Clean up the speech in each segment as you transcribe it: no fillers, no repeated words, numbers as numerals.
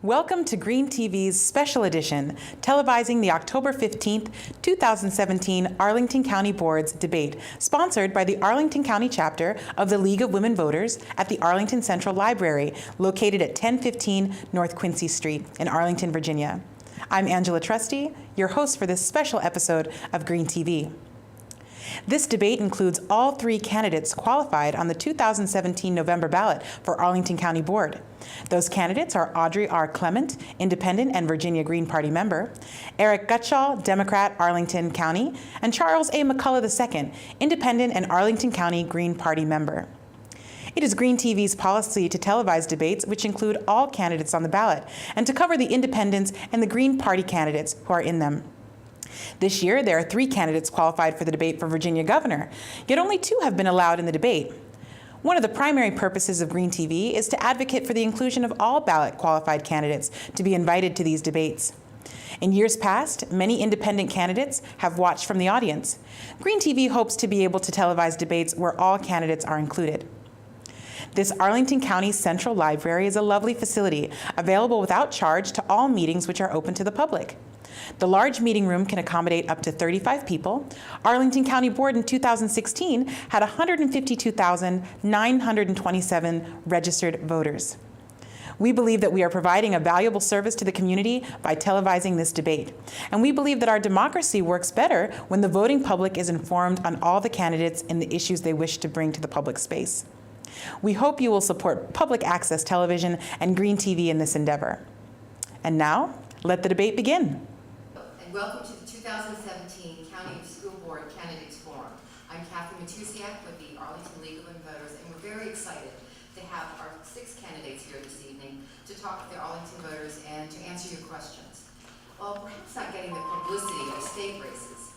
Welcome to Green TV's special edition, televising the October 15th, 2017 Arlington County Board's debate, sponsored by the Arlington County chapter of the League of Women Voters at the Arlington Central Library, located at 1015 North Quincy Street in Arlington, Virginia. I'm Angela Trusty, your host for this special episode of Green TV. This debate includes all three candidates qualified on the 2017 November ballot for Arlington County Board. Those candidates are Audrey R. Clement, Independent and Virginia Green Party member, Erik Gutshall, Democrat, Arlington County, and Charles A. McCullough II, Independent and Arlington County Green Party member. It is Green TV's policy to televise debates which include all candidates on the ballot and to cover the independents and the Green Party candidates who are in them. This year, there are three candidates qualified for the debate for Virginia governor, yet only two have been allowed in the debate. One of the primary purposes of Green TV is to advocate for the inclusion of all ballot qualified candidates to be invited to these debates. In years past, many independent candidates have watched from the audience. Green TV hopes to be able to televise debates where all candidates are included. This Arlington County Central Library is a lovely facility, available without charge to all meetings which are open to the public. The large meeting room can accommodate up to 35 people. Arlington County Board in 2016 had 152,927 registered voters. We believe that we are providing a valuable service to the community by televising this debate. And we believe that our democracy works better when the voting public is informed on all the candidates and the issues they wish to bring to the public space. We hope you will support public access television and Green TV in this endeavor. And now, let the debate begin. Welcome to the 2017 County School Board Candidates Forum. I'm Kathy Matusiak with the Arlington League of Women Voters, and we're very excited to have our 6 candidates here this evening to talk with the Arlington voters and to answer your questions. Well, perhaps not getting the publicity of state races.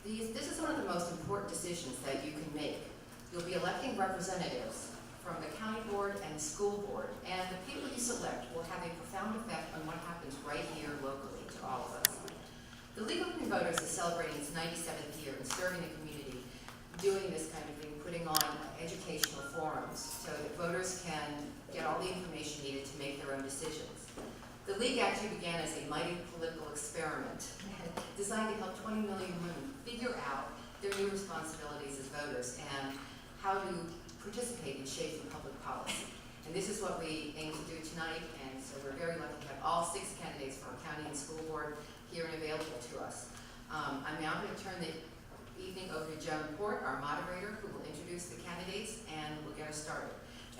This is one of the most important decisions that you can make. You'll be electing representatives from the county board and the school board, and the people you select will have a profound effect on what happens right here locally to all of us. The League of Women Voters is celebrating its 97th year in serving the community, doing this kind of thing, putting on educational forums so that voters can get all the information needed to make their own decisions. The League actually began as a mighty political experiment designed to help 20 million women figure out their new responsibilities as voters and how to participate in shaping public policy. And this is what we aim to do tonight, and so we're very lucky to have all 6 candidates from our county and school board here and available to us. I'm now going to turn the evening over to Joan Port, our moderator, who will introduce the candidates and will get us started.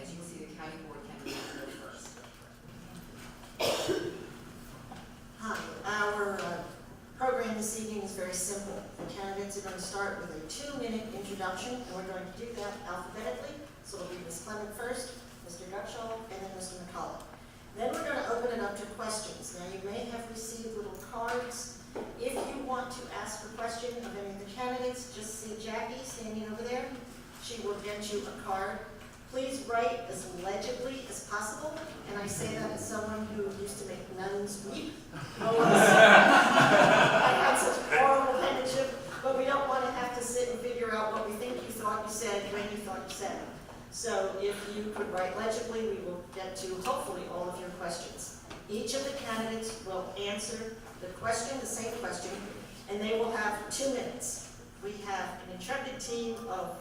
As you can see, the county board candidate will go first. Hi, our program this evening is very simple. The candidates are going to start with a 2-minute introduction, and we're going to do that alphabetically. So it'll be Ms. Clement first, Mr. Gutshall, and then Mr. McCullough. Then we're going to open it up to questions. Now, you may have received little cards. If you want to ask a question of any of the candidates, just see Jackie standing over there. She will get you a card. Please write as legibly as possible. And I say that as someone who used to make nuns weep. I had such a horrible penmanship, but we don't want to have to sit and figure out what we think you thought you said when you thought you said it. So if you could write legibly, we will get to hopefully all of your questions. Each of the candidates will answer the question, the same question, and they will have 2 minutes. We have an intrepid team of,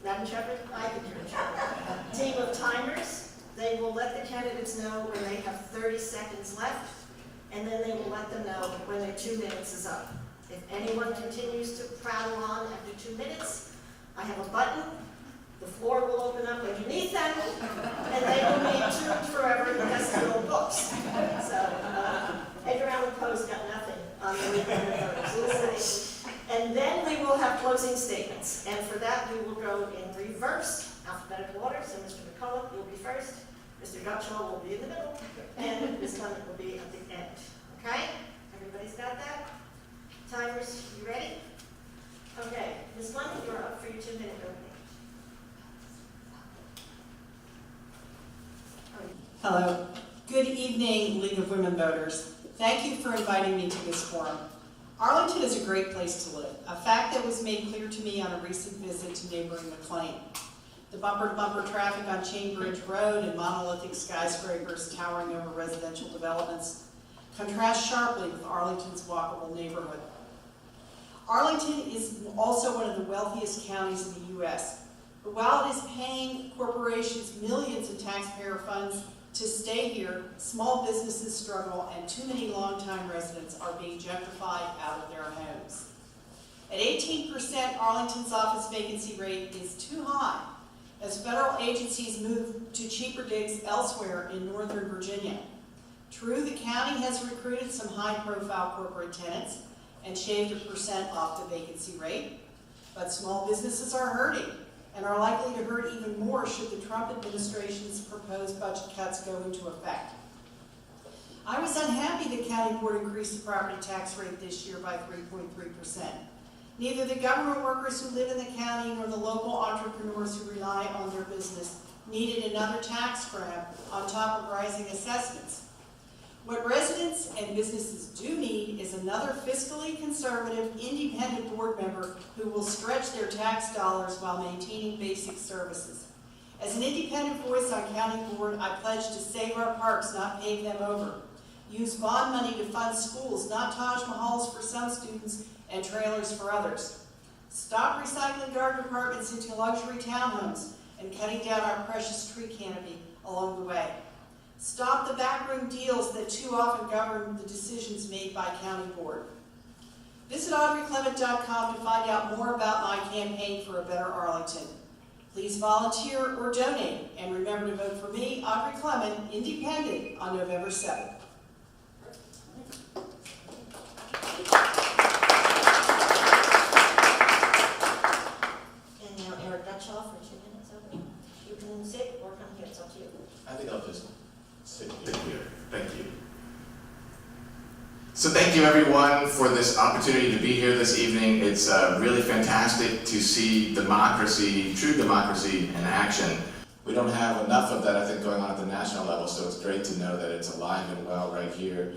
not intrepid, I think you're intrepid, team of timers. They will let the candidates know when they have 30 seconds left, and then they will let them know when their 2 minutes is up. If anyone continues to prattle on after 2 minutes, I have a button. The floor will open up underneath them, and they will be tuned forever in the vestibule books. So, Edgar Allan Poe's got nothing on the League of Women Voters. And then we will have closing statements. And for that, we will go in reverse alphabetical order. So, Mr. McCullough, you'll be first. Mr. Gutshall will be in the middle. And Ms. Clement will be at the end. Okay? Everybody's got that? Timers, you ready? Okay. Ms. Clement, you're up for your 2-minute opening. Hello. Good evening, League of Women Voters. Thank you for inviting me to this forum. Arlington is a great place to live, a fact that was made clear to me on a recent visit to neighboring McLean. the bumper-to-bumper traffic on Chain Bridge Road and monolithic skyscrapers towering over residential developments contrast sharply with Arlington's walkable neighborhood. Arlington is also one of the wealthiest counties in the U.S., but while it is paying corporations millions in taxpayer funds to stay here, small businesses struggle and too many longtime residents are being gentrified out of their homes. At 18%, Arlington's office vacancy rate is too high as federal agencies move to cheaper digs elsewhere in Northern Virginia. True, the county has recruited some high-profile corporate tenants and shaved 1% off the vacancy rate, but small businesses are hurting and are likely to hurt even more should the Trump administration's proposed budget cuts go into effect. I was unhappy the county board increased the property tax rate this year by 3.3%. Neither the government workers who live in the county nor the local entrepreneurs who rely on their business needed another tax grab on top of rising assessments. What residents and businesses do need is another fiscally conservative, independent board member who will stretch their tax dollars while maintaining basic services. As an independent voice on county board, I pledge to save our parks, not pave them over. Use bond money to fund schools, not Taj Mahals for some students and trailers for others. Stop recycling garden apartments into luxury townhomes and cutting down our precious tree canopy along the way. Stop the backroom deals that too often govern the decisions made by county board. Visit audreyclement.com to find out more about my campaign for a better Arlington. Please volunteer or donate, and remember to vote for me, Audrey Clement, Independent, on November 7th. And now Erik Gutshall for 2 minutes. Opening. You can sit or come here, it's up to you. I think I'll just sit here. Thank you. So thank you everyone for this opportunity to be here this evening. It's really fantastic to see democracy, true democracy in action. We don't have enough of that, I think, going on at the national level, so it's great to know that it's alive and well right here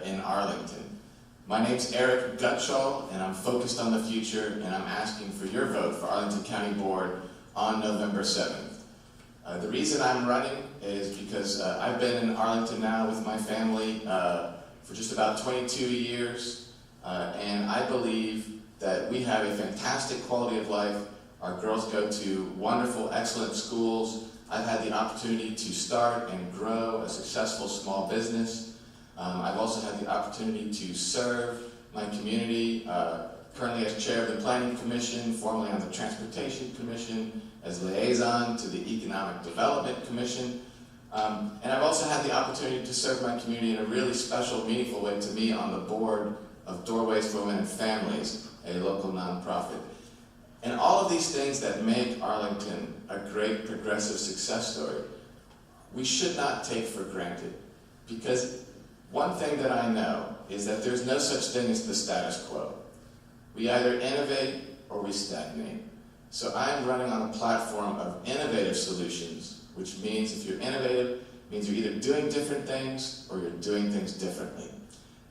in Arlington. My name's Erik Gutshall, and I'm focused on the future, and I'm asking for your vote for Arlington County Board on November 7th. The reason I'm running is because I've been in Arlington now with my family for just about 22 years, and I believe that we have a fantastic quality of life. Our girls go to wonderful, excellent schools. I've had the opportunity to start and grow a successful small business. I've also had the opportunity to serve my community, currently as chair of the Planning Commission, formerly on the Transportation Commission, as liaison to the Economic Development Commission. And I've also had the opportunity to serve my community in a really special, meaningful way to me on the board of Doorways for Women and Families, a local nonprofit. And all of these things that make Arlington a great progressive success story, we should not take for granted. Because one thing that I know is that there's no such thing as the status quo. We either innovate or we stagnate. So I am running on a platform of innovative solutions, which means if you're innovative, it means you're either doing different things or you're doing things differently.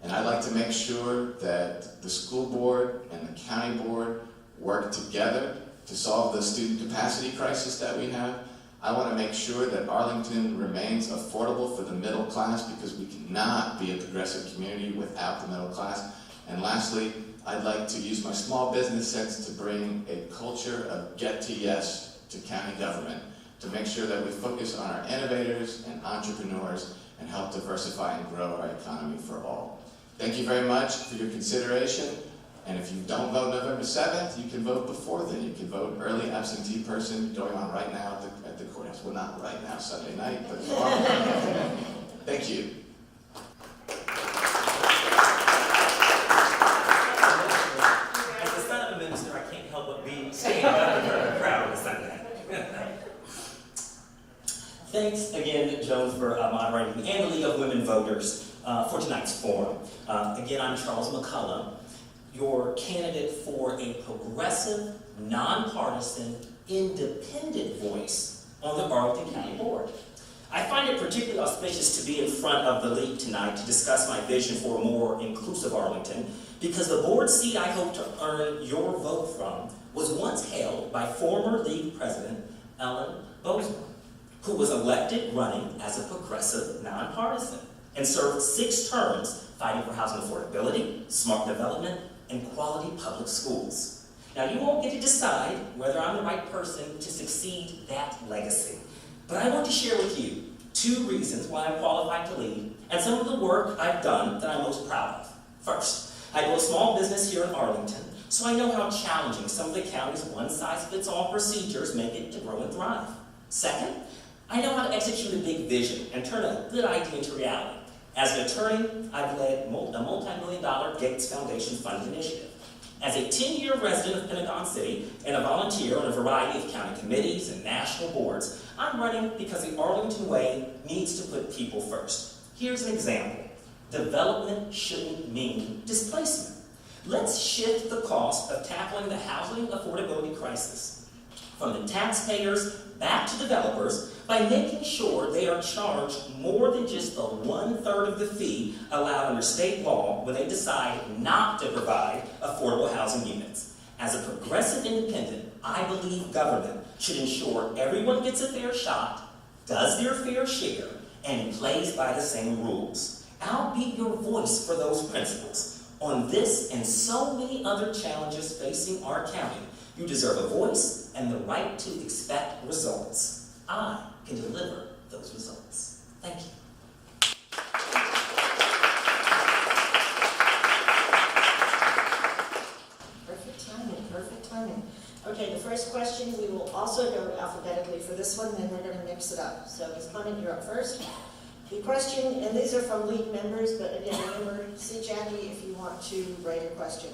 And I'd like to make sure that the school board and the county board work together to solve the student capacity crisis that we have. I want to make sure that Arlington remains affordable for the middle class, because we cannot be a progressive community without the middle class. And lastly, I'd like to use my small business sense to bring a culture of get to yes to county government, to make sure that we focus on our innovators and entrepreneurs and help diversify and grow our economy for all. Thank you very much for your consideration. And if you don't vote November 7th, you can vote before then. You can vote early absentee person going on right now at the courthouse. Well, not right now, Sunday night, but tomorrow. Thank you. As the son of a minister, I can't help but be standing up in front of the crowd on Sunday. Thanks again, Joan, for moderating, and the League of Women Voters for tonight's forum. Again, I'm Charles McCullough, your candidate for a progressive, nonpartisan, independent voice on the Arlington County Board. I find it particularly auspicious to be in front of the League tonight to discuss my vision for a more inclusive Arlington, because the board seat I hope to earn your vote from was once held by former League President Ellen Bozeman, who was elected running as a progressive nonpartisan and served 6 terms fighting for housing affordability, smart development, and quality public schools. Now, you won't get to decide whether I'm the right person to succeed that legacy, but I want to share with you 2 reasons why I'm qualified to lead and some of the work I've done that I'm most proud of. First, I built a small business here in Arlington, so I know how challenging some of the county's one-size-fits-all procedures make it to grow and thrive. Second, I know how to execute a big vision and turn a good idea into reality. As an attorney, I've led a multi-million-dollar Gates Foundation funded initiative. As a 10-year resident of Pentagon City and a volunteer on a variety of county committees and national boards, I'm running because the Arlington way needs to put people first. Here's an example. Development shouldn't mean displacement. Let's shift the cost of tackling the housing affordability crisis from the taxpayers back to developers by making sure they are charged more than just the 1/3 of the fee allowed under state law when they decide not to provide affordable housing units. As a progressive independent, I believe government should ensure everyone gets a fair shot, does their fair share, and plays by the same rules. I'll be your voice for those principles. On this and so many other challenges facing our county, you deserve a voice and the right to expect results. I can deliver those results. Thank you. Perfect timing, perfect timing. Okay, the first question, we will also go alphabetically for this one, then we're going to mix it up. So Ms. Clement, you're up first. The question, and these are from league members, but again, remember, see Jackie if you want to write a question.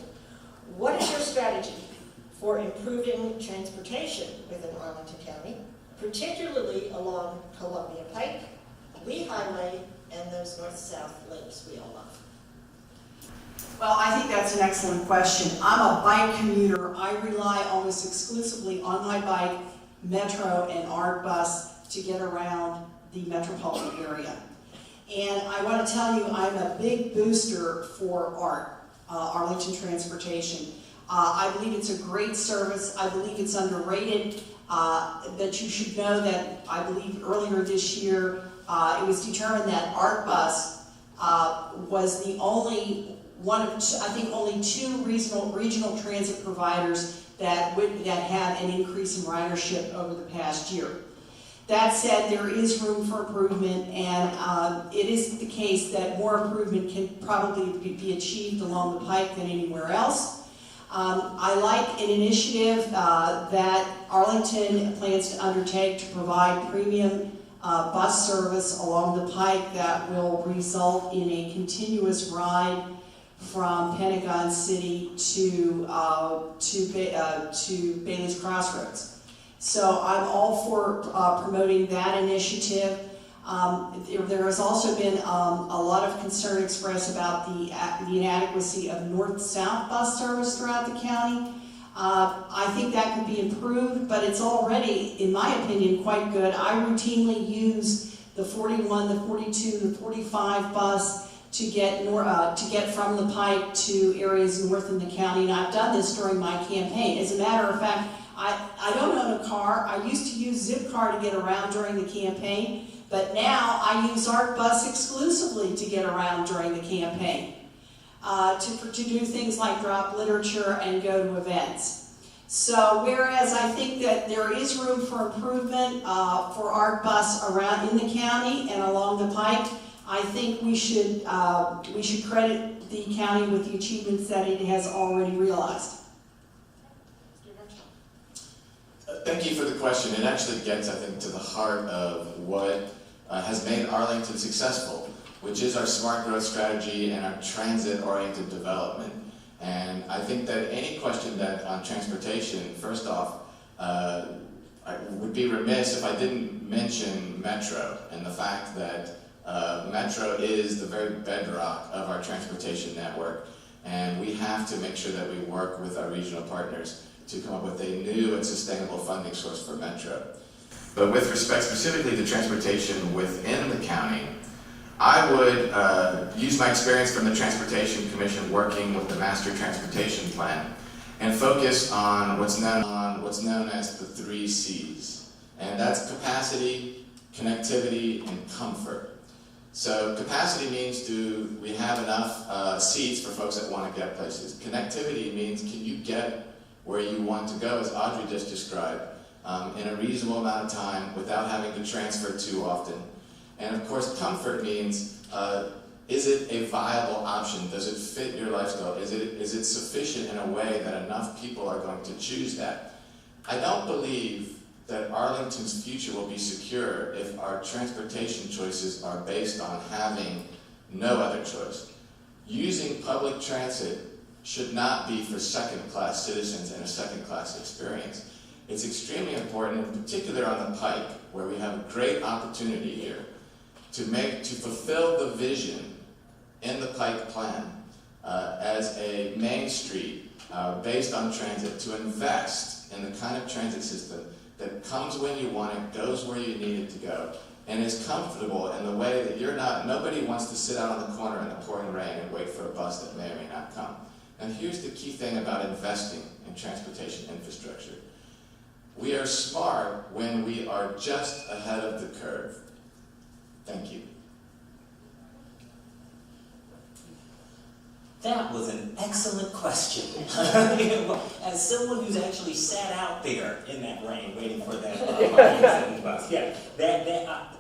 What is your strategy for improving transportation within Arlington County, particularly along Columbia Pike, Lee Highway, and those north-south links we all love? Well, I think that's an excellent question. I'm a bike commuter. I rely almost exclusively on my bike, Metro, and ART bus to get around the metropolitan area. And I want to tell you, I'm a big booster for ART, Arlington Transportation. I believe it's a great service. I believe it's underrated. But you should know that I believe earlier this year, it was determined that ART bus was the only one of, I think, only 2 regional transit providers that had an increase in ridership over the past year. That said, there is room for improvement, and it is the case that more improvement can probably be achieved along the pike than anywhere else. I like an initiative that Arlington plans to undertake to provide premium bus service along the pike that will result in a continuous ride from Pentagon City to Bailey's Crossroads. So I'm all for promoting that initiative. There has also been a lot of concern expressed about the inadequacy of north-south bus service throughout the county. I think that could be improved, but it's already, in my opinion, quite good. I routinely use the 41, the 42, the 45 bus to get from the pike to areas north in the county, and I've done this during my campaign. As a matter of fact, I don't own a car. I used to use Zipcar to get around during the campaign, but now I use ART bus exclusively to get around during the campaign, to do things like drop literature and go to events. So whereas I think that there is room for improvement for ART bus around in the county and along the pike, I think we should credit the county with the achievements that it has already realized. Thank you for the question. It actually gets, I think, to the heart of what has made Arlington successful, which is our smart growth strategy and our transit-oriented development. And I think that any question that on transportation, first off, I would be remiss if I didn't mention Metro and the fact that Metro is the very bedrock of our transportation network. And we have to make sure that we work with our regional partners to come up with a new and sustainable funding source for Metro. But with respect specifically to transportation within the county, I would use my experience from the Transportation Commission working with the Master Transportation Plan and focus on what's known as the 3 C's. and that's capacity, connectivity, and comfort. So capacity means, do we have enough seats for folks that want to get places? Connectivity means, can you get where you want to go, as Audrey just described, in a reasonable amount of time without having to transfer too often? And of course, comfort means, is it a viable option? Does it fit your lifestyle? Is it sufficient in a way that enough people are going to choose that? I don't believe that Arlington's future will be secure if our transportation choices are based on having no other choice. Using public transit should not be for second-class citizens and a second-class experience. It's extremely important, in particular on the Pike, where we have a great opportunity here to fulfill the vision in the Pike plan as a main street based on transit, to invest in the kind of transit system that comes when you want it, goes where you need it to go, and is comfortable in the way that nobody wants to sit out on the corner in the pouring rain and wait for a bus that may or may not come. And here's the key thing about investing in transportation infrastructure. We are smart when we are just ahead of the curve. Thank you. That was an excellent question. As someone who's actually sat out there in that rain waiting for that bus, yeah,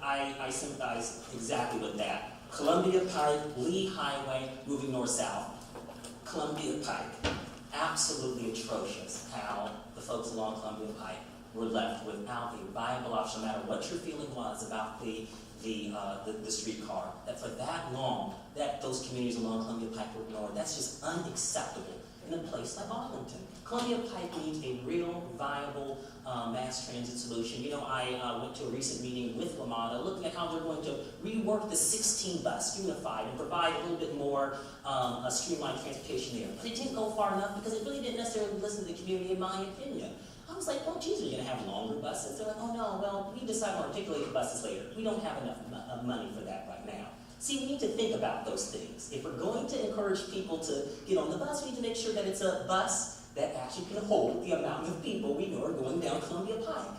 I sympathize exactly with that. Columbia Pike, Lee Highway, moving north-south. Columbia Pike, absolutely atrocious how the folks along Columbia Pike were left without a viable option, no matter what your feeling was about the streetcar, that for that long, that those communities along Columbia Pike were ignored. That's just unacceptable in a place like Arlington. Columbia Pike needs a real, viable mass transit solution. You know, I went to a recent meeting with WMATA looking at how they're going to rework the 16 bus unified and provide a little bit more streamlined transportation there. But it didn't go far enough because it really didn't necessarily listen to the community, in my opinion. I was like, well, geez, are you going to have longer buses? They're like, oh no, well, we decide on articulated buses later. We don't have enough money for that right now. See, we need to think about those things. If we're going to encourage people to get on the bus, we need to make sure that it's a bus that actually can hold the amount of people we know are going down Columbia Pike.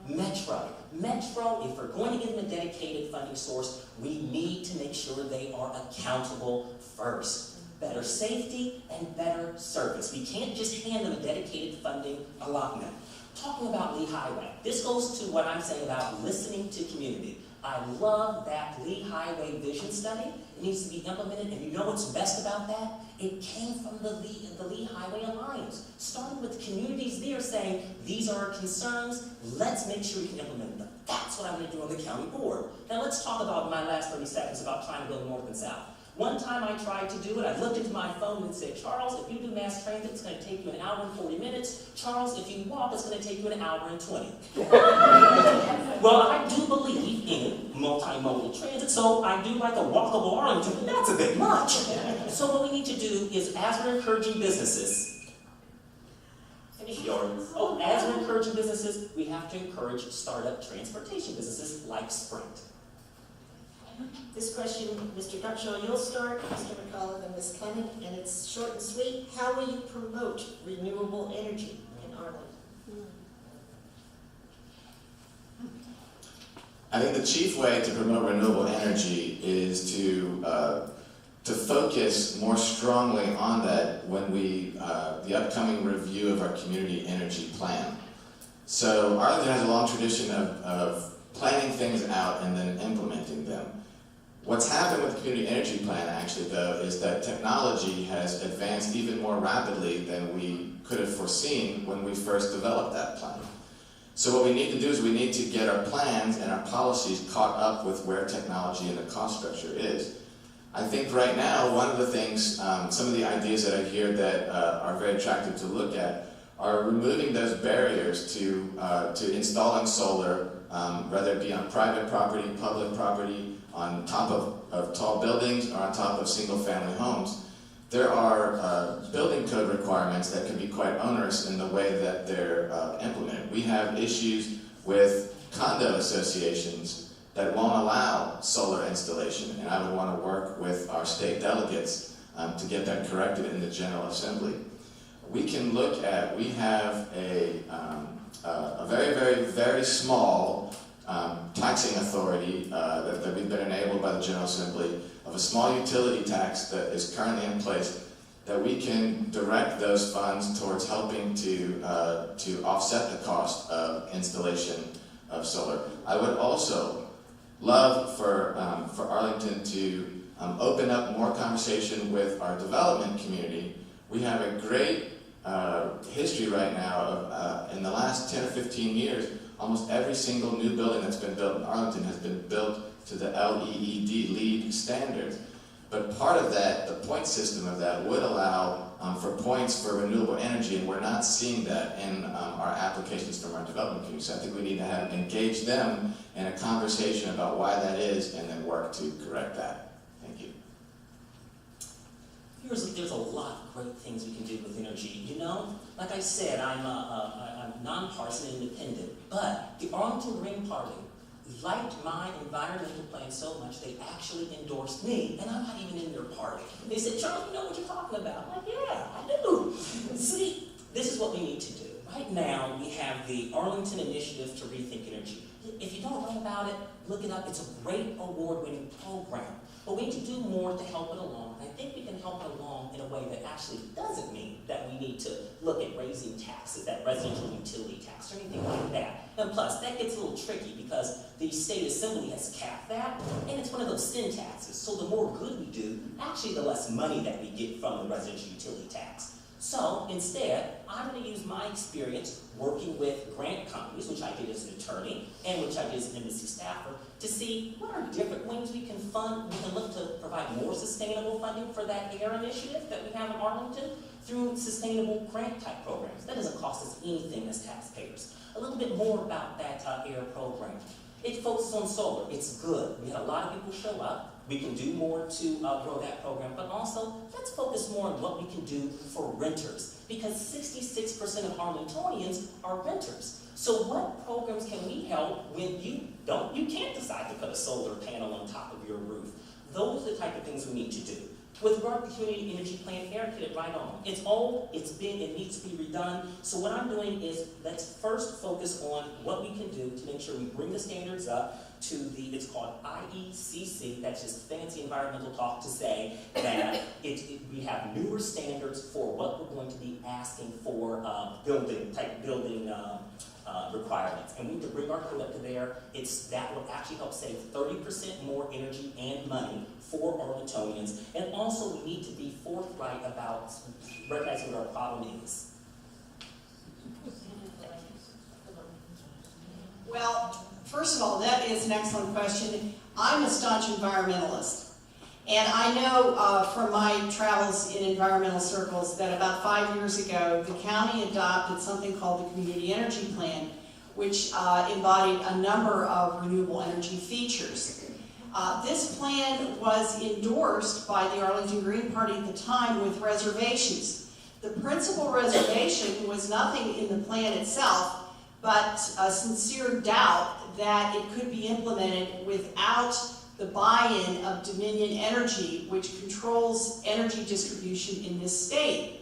Metro, if we're going to give them a dedicated funding source, we need to make sure they are accountable first. Better safety and better service. We can't just hand them a dedicated funding allotment. Talking about Lee Highway, this goes to what I'm saying about listening to community. I love that Lee Highway vision study. It needs to be implemented, and you know what's best about that? It came from the Lee Highway Alliance, starting with communities there saying, these are our concerns, let's make sure we can implement them. That's what I'm going to do on the county board. Now let's talk about my last 30 seconds about trying to go north and south. One time I tried to do it, I looked into my phone and said, Charles, if you do mass transit, it's going to take you an hour and 40 minutes. Charles, if you walk, it's going to take you an hour and 20. Well, I do believe in multimodal transit, so I do like a walkable Arlington, but that's a bit much. So what we need to do is, as we're encouraging businesses, as we're encouraging businesses, we have to encourage startup transportation businesses like Sprint. This question, Mr. Gutshall, you'll start, Mr. McCullough, and Ms. Clement, and it's short and sweet. How will you promote renewable energy in Arlington? I think the chief way to promote renewable energy is to focus more strongly on that when the upcoming review of our community energy plan. So Arlington has a long tradition of planning things out and then implementing them. What's happened with the community energy plan, actually, though, is that technology has advanced even more rapidly than we could have foreseen when we first developed that plan. So what we need to do is we need to get our plans and our policies caught up with where technology and the cost structure is. I think right now, one of the things, some of the ideas that I hear that are very attractive to look at are removing those barriers to installing solar, whether it be on private property, public property, on top of tall buildings, or on top of single-family homes. There are building code requirements that can be quite onerous in the way that they're implemented. We have issues with condo associations that won't allow solar installation, and I would want to work with our state delegates to get that corrected in the General Assembly. we can look at, we have a very, very, very small taxing authority that we've been enabled by the General Assembly of a small utility tax that is currently in place, that we can direct those funds towards helping to offset the cost of installation of solar. I would also love for Arlington to open up more conversation with our development community. We have a great history right now of, in the last 10 or 15 years, almost every single new building that's been built in Arlington has been built to the LEED standards. But part of that, the point system of that, would allow for points for renewable energy, and we're not seeing that in our applications from our development community. So I think we need to engage them in a conversation about why that is, and then work to correct that. Thank you. There's a lot of great things we can do with energy. You know, like I said, I'm nonpartisan independent, but the Arlington Green Party liked my environmental plan so much they actually endorsed me, and I'm not even in their party. They said, Charles, you know what you're talking about? I'm like, yeah, I do. See, this is what we need to do. Right now, we have the Arlington Initiative to Rethink Energy. If you don't know about it, look it up. It's a great award-winning program. But we need to do more to help it along. I think we can help it along in a way that actually doesn't mean that we need to look at raising taxes, that residential utility tax or anything like that. And plus, that gets a little tricky because the state assembly has capped that, and it's one of those sin taxes. So the more good we do, actually the less money that we get from the residential utility tax. So instead, I'm going to use my experience working with grant companies, which I did as an attorney, and which I did as an embassy staffer, to see what are different ways we can fund. We can look to provide more sustainable funding for that AIR initiative that we have in Arlington through sustainable grant type programs. That doesn't cost us anything as taxpayers. A little bit more about that AIR program. It focuses on solar. It's good. We had a lot of people show up. We can do more to grow that program, but also let's focus more on what we can do for renters, because 66% of Arlingtonians are renters. So what programs can we help when you can't decide to put a solar panel on top of your roof? Those are the type of things we need to do. With regard to the community energy plan, Erik hit it right on. It's old, it's big, it needs to be redone. So what I'm doing is let's first focus on what we can do to make sure we bring the standards up to it's called IECC, that's just fancy environmental talk to say that we have newer standards for what we're going to be asking for building requirements. And we need to bring our code up to there. That will actually help save 30% more energy and money for Arlingtonians. And also we need to be forthright about recognizing what our problem is. Well, first of all, that is an excellent question. I'm a staunch environmentalist. And I know from my travels in environmental circles that about 5 years ago, the county adopted something called the Community Energy Plan, which embodied a number of renewable energy features. This plan was endorsed by the Arlington Green Party at the time with reservations. The principal reservation was nothing in the plan itself, but a sincere doubt that it could be implemented without the buy-in of Dominion Energy, which controls energy distribution in this state.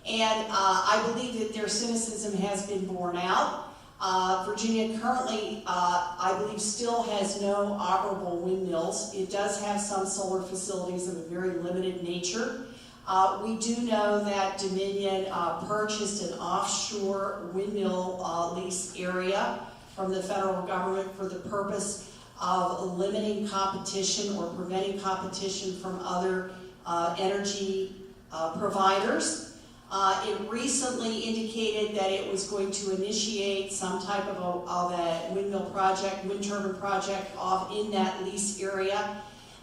And I believe that their cynicism has been borne out. Virginia currently, I believe, still has no operable windmills. It does have some solar facilities of a very limited nature. We do know that Dominion purchased an offshore windmill lease area from the federal government for the purpose of limiting competition or preventing competition from other energy providers. It recently indicated that it was going to initiate some type of a windmill project, wind turbine project off in that lease area,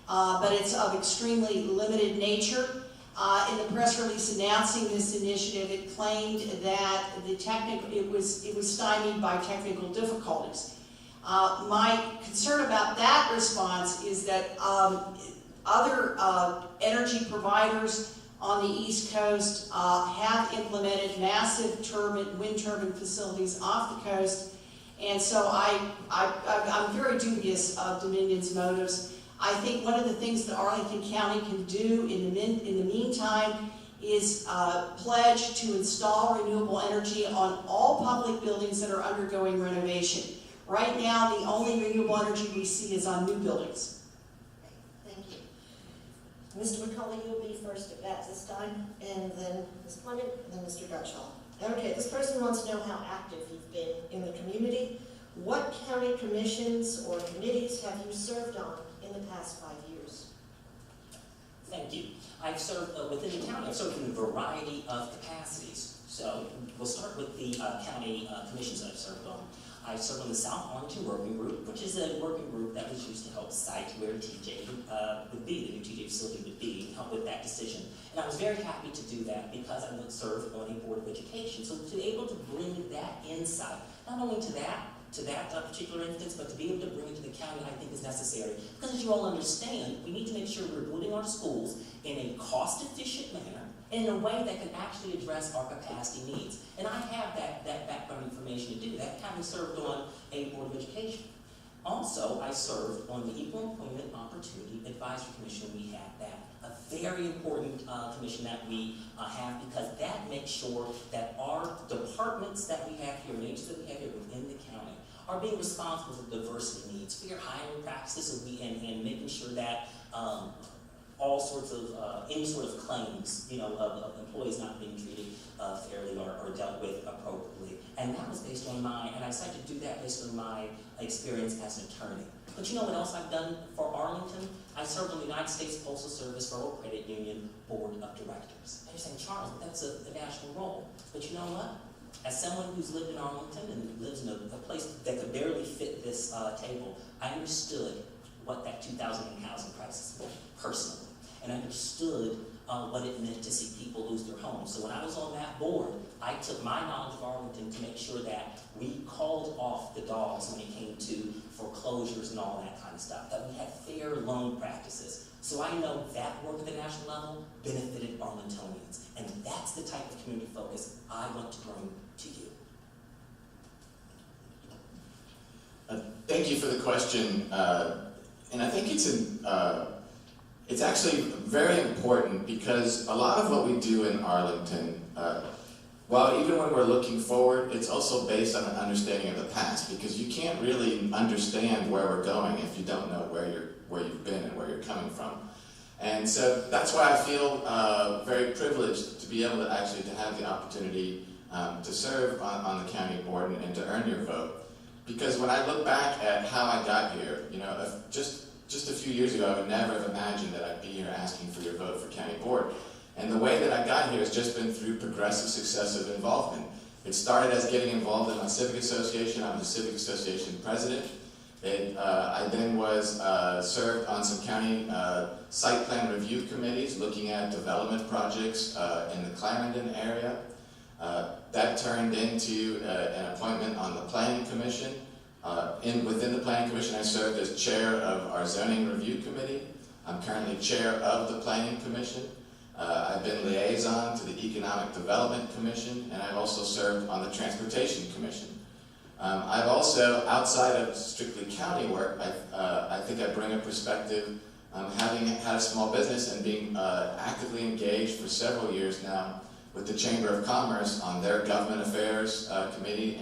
but it's of extremely limited nature. In the press release announcing this initiative, it claimed that it was stymied by technical difficulties. My concern about that response is that other energy providers on the East Coast have implemented massive wind turbine facilities off the coast, and so I'm very dubious of Dominion's motives. I think one of the things that Arlington County can do in the meantime is pledged to install renewable energy on all public buildings that are undergoing renovation. Right now, the only renewable energy we see is on new buildings. Thank you. Mr. McCullough, you'll be first at bat this time, and then Ms. Clement, and then Mr. Gutshall. Okay, this person wants to know how active you've been in the community. What county commissions or committees have you served on in the past 5 years? Thank you. I've served within the county. I've served in a variety of capacities. So we'll start with the county commissions that I've served on. I served on the South Arlington Working Group, which is a working group that was used to help cite where TJ would be, the new TJ facility would be, and help with that decision. And I was very happy to do that because I would serve on a board of education. So to be able to bring that insight, not only to that particular instance, but to be able to bring it to the county, I think is necessary. Because as you all understand, we need to make sure we're building our schools in a cost-efficient manner, and in a way that can actually address our capacity needs. And I have that background information to do that, having served on a board of education. Also, I served on the Equal Employment Opportunity Advisory Commission. We have that. A very important commission that we have, because that makes sure that our departments that we have here, and agencies that we have here within the county, are being responsible for diversity needs, fair hiring practices, and making sure that all sorts of, any sort of claims, of employees not being treated fairly or dealt with appropriately. And that was based on and I decided to do that based on my experience as an attorney. But you know what else I've done for Arlington? I served on the United States Postal Service Federal Credit Union Board of Directors. And you're saying, Charles, but that's a national role. But you know what? As someone who's lived in Arlington and lives in a place that could barely fit this table, I understood what that 2008 housing crisis was personally. And understood what it meant to see people lose their homes. So when I was on that board, I took my knowledge of Arlington to make sure that we called off the dogs when it came to foreclosures and all that kind of stuff, that we had fair loan practices. So I know that work at the national level benefited Arlingtonians. And that's the type of community focus I want to bring to you. Thank you for the question. And I think it's actually very important, because a lot of what we do in Arlington, while even when we're looking forward, it's also based on an understanding of the past, because you can't really understand where we're going if you don't know where you've been and where you're coming from. And so that's why I feel very privileged to be able to actually have the opportunity to serve on the county board and to earn your vote. Because when I look back at how I got here, just a few years ago, I would never have imagined that I'd be here asking for your vote for county board. And the way that I got here has just been through progressive, successive involvement. It started as getting involved in my civic association. I was a civic association president. I then was served on some county site plan review committees looking at development projects in the Clarendon area. That turned into an appointment on the Planning Commission. Within the Planning Commission, I served as chair of our Zoning Review Committee. I'm currently chair of the Planning Commission. I've been liaison to the Economic Development Commission, and I've also served on the Transportation Commission. I've also, outside of strictly county work, I think I bring a perspective, having had a small business and being actively engaged for several years now with the Chamber of Commerce on their Government Affairs Committee.